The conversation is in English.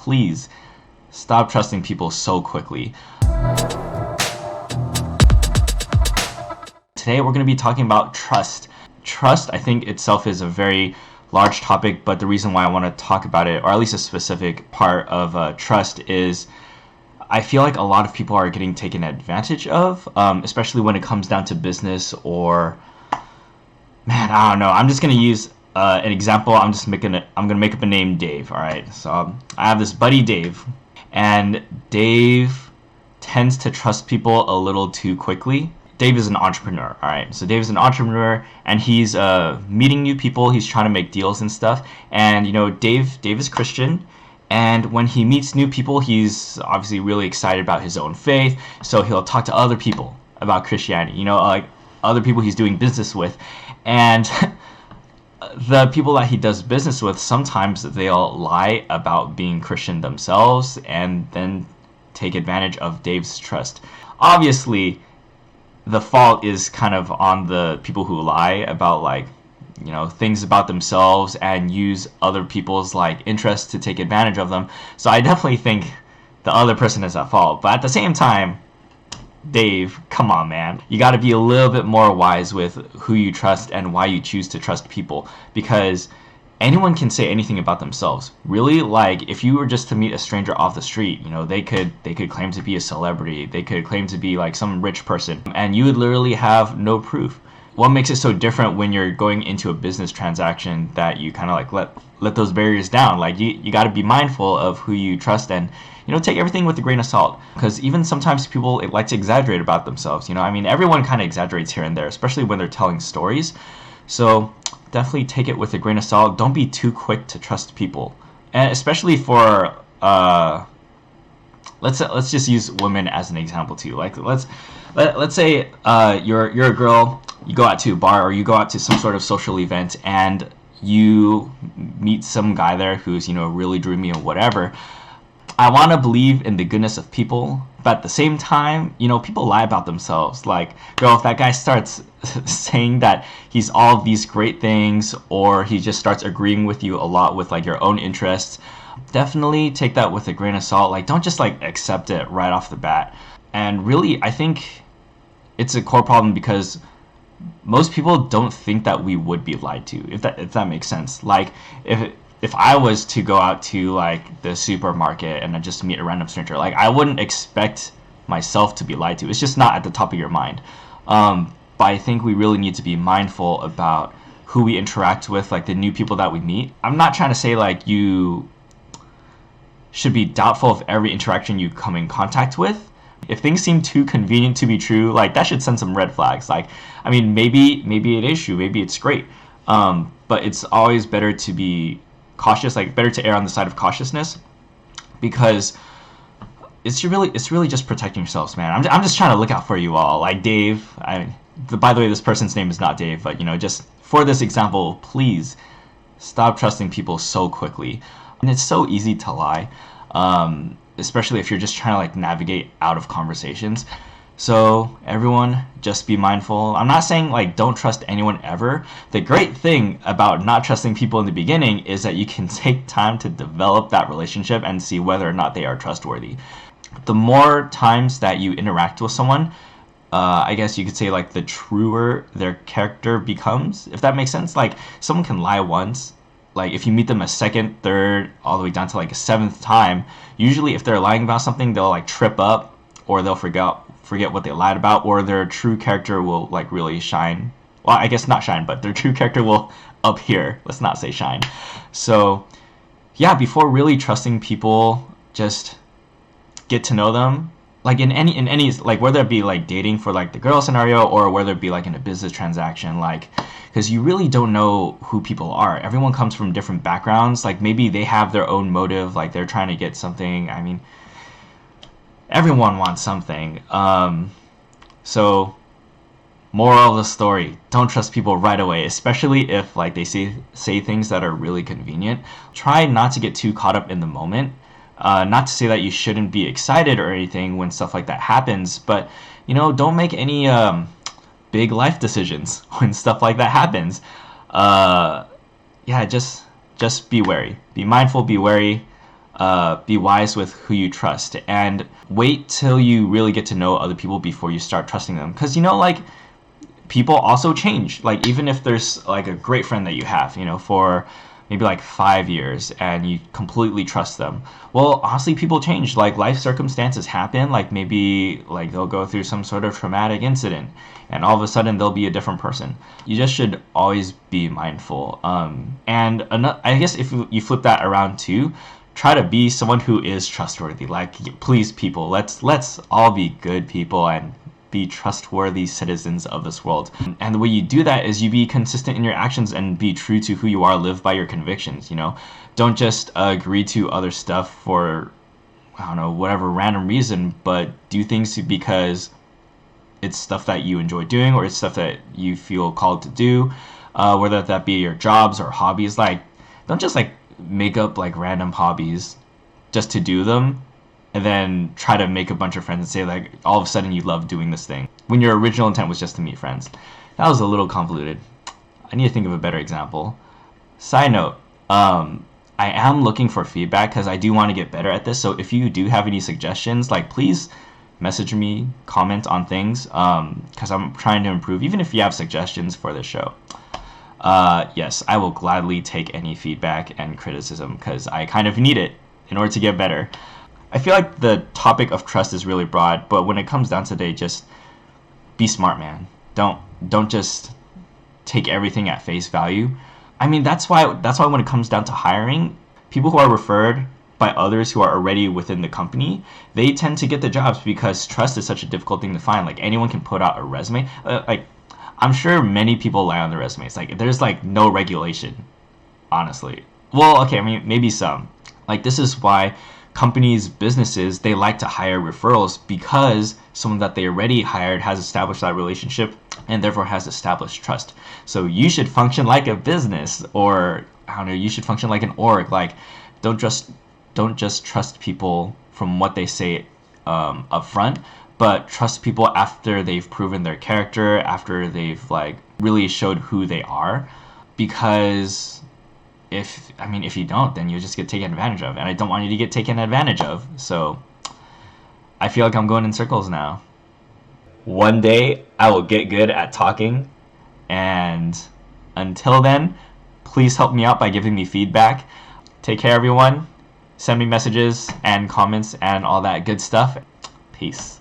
please stop trusting people so quickly. Today we're going to be talking about trust. Trust, I think itself is a very large topic, but the reason why I want to talk about it, or at least a specific part of trust, is I feel like a lot of people are getting taken advantage of, especially when it comes down to business or, man, I don't know. I'm just going to use an example. I'm going to make up a name, Dave. All right. So I have this buddy, Dave, and Dave tends to trust people a little too quickly. Dave is an entrepreneur, all right? So Dave is an entrepreneur, and he's meeting new people. He's trying to make deals and stuff. And, Dave is Christian. And when he meets new people, he's obviously really excited about his own faith. So he'll talk to other people about Christianity, like other people he's doing business with. And the people that he does business with, sometimes they'll lie about being Christian themselves and then take advantage of Dave's trust. Obviously, the fault is kind of on the people who lie about things about themselves and use other people's interests to take advantage of them. So I definitely think the other person is at fault. But at the same time, Dave, come on, man. You got to be a little bit more wise with who you trust and why you choose to trust people, because anyone can say anything about themselves. Really, if you were just to meet a stranger off the street, they could claim to be a celebrity. They could claim to be some rich person, and you would literally have no proof. What makes it so different when you're going into a business transaction that you kind of let those barriers down? You got to be mindful of who you trust and take everything with a grain of salt, because even sometimes people like to exaggerate about themselves. Everyone kind of exaggerates here and there, especially when they're telling stories. So definitely take it with a grain of salt. Don't be too quick to trust people, and especially for let's just use women as an example too. Let's say you're a girl, you go out to a bar or you go out to some sort of social event, and you meet some guy there who's really dreamy or whatever. I want to believe in the goodness of people, but at the same time, people lie about themselves. Girl, if that guy starts saying that he's all of these great things, or he just starts agreeing with you a lot with your own interests, definitely take that with a grain of salt. Don't just accept it right off the bat. And really, I think it's a core problem because most people don't think that we would be lied to, if that makes sense. If I was to go out to the supermarket and just meet a random stranger, I wouldn't expect myself to be lied to. It's just not at the top of your mind. But I think we really need to be mindful about who we interact with, the new people that we meet. I'm not trying to say you should be doubtful of every interaction you come in contact with. If things seem too convenient to be true, that should send some red flags. Maybe it is true, maybe it's great. But it's always better to be cautious, better to err on the side of cautiousness, because it's really just protecting yourselves, man. I'm just trying to look out for you all. Dave, by the way, this person's name is not Dave, but just for this example, please stop trusting people so quickly. And it's so easy to lie, especially if you're just trying to navigate out of conversations. So everyone, just be mindful. I'm not saying don't trust anyone ever. The great thing about not trusting people in the beginning is that you can take time to develop that relationship and see whether or not they are trustworthy. The more times that you interact with someone, I guess you could say the truer their character becomes, if that makes sense. Someone can lie once. If you meet them a second, third, all the way down to a seventh time, usually if they're lying about something, they'll trip up, or they'll forget what they lied about, or their true character will really shine. Well, I guess not shine, but their true character will appear. Let's not say shine. So yeah, before really trusting people, just get to know them. In any whether it be dating for the girl scenario, or whether it be in a business transaction, because you really don't know who people are. Everyone comes from different backgrounds. Maybe they have their own motive, they're trying to get something. Everyone wants something. So moral of the story, don't trust people right away, especially if they say things that are really convenient. Try not to get too caught up in the moment. Not to say that you shouldn't be excited or anything when stuff like that happens, but don't make any big life decisions when stuff like that happens. Just be wary, be mindful, be wary. Be wise with who you trust, and wait till you really get to know other people before you start trusting them. Because, like, people also change. Like, even if there's like a great friend that you have, for maybe like 5 years, and you completely trust them. Well, honestly, people change. Like, life circumstances happen. Like, maybe like they'll go through some sort of traumatic incident, and all of a sudden they'll be a different person. You just should always be mindful. And I guess if you flip that around too, try to be someone who is trustworthy. Like, please, people, let's all be good people and be trustworthy citizens of this world. And the way you do that is you be consistent in your actions and be true to who you are, live by your convictions. Don't just agree to other stuff for, I don't know, whatever random reason, but do things because it's stuff that you enjoy doing, or it's stuff that you feel called to do, whether that be your jobs or hobbies. Like, don't just like make up like random hobbies just to do them, and then try to make a bunch of friends and say, like, all of a sudden you love doing this thing, when your original intent was just to meet friends. That was a little convoluted. I need to think of a better example. Side note, I am looking for feedback because I do want to get better at this. So if you do have any suggestions, like, please message me, comment on things, because I'm trying to improve, even if you have suggestions for the show. Yes, I will gladly take any feedback and criticism because I kind of need it in order to get better. I feel like the topic of trust is really broad, but when it comes down to today, just be smart, man. Don't just take everything at face value. I mean, that's why when it comes down to hiring, people who are referred by others who are already within the company, they tend to get the jobs because trust is such a difficult thing to find. Like, anyone can put out a resume. I'm sure many people lie on their resumes. Like, there's like no regulation, honestly. Well, okay, I mean, maybe some. Like, this is why companies, businesses, they like to hire referrals, because someone that they already hired has established that relationship and therefore has established trust. So you should function like a business, or I don't know, you should function like an org. Like, don't just trust people from what they say up front, but trust people after they've proven their character, after they've like really showed who they are. Because if you don't, then you just get taken advantage of, and I don't want you to get taken advantage of. So I feel like I'm going in circles now. One day I will get good at talking, and until then, please help me out by giving me feedback. Take care, everyone. Send me messages and comments and all that good stuff. Peace.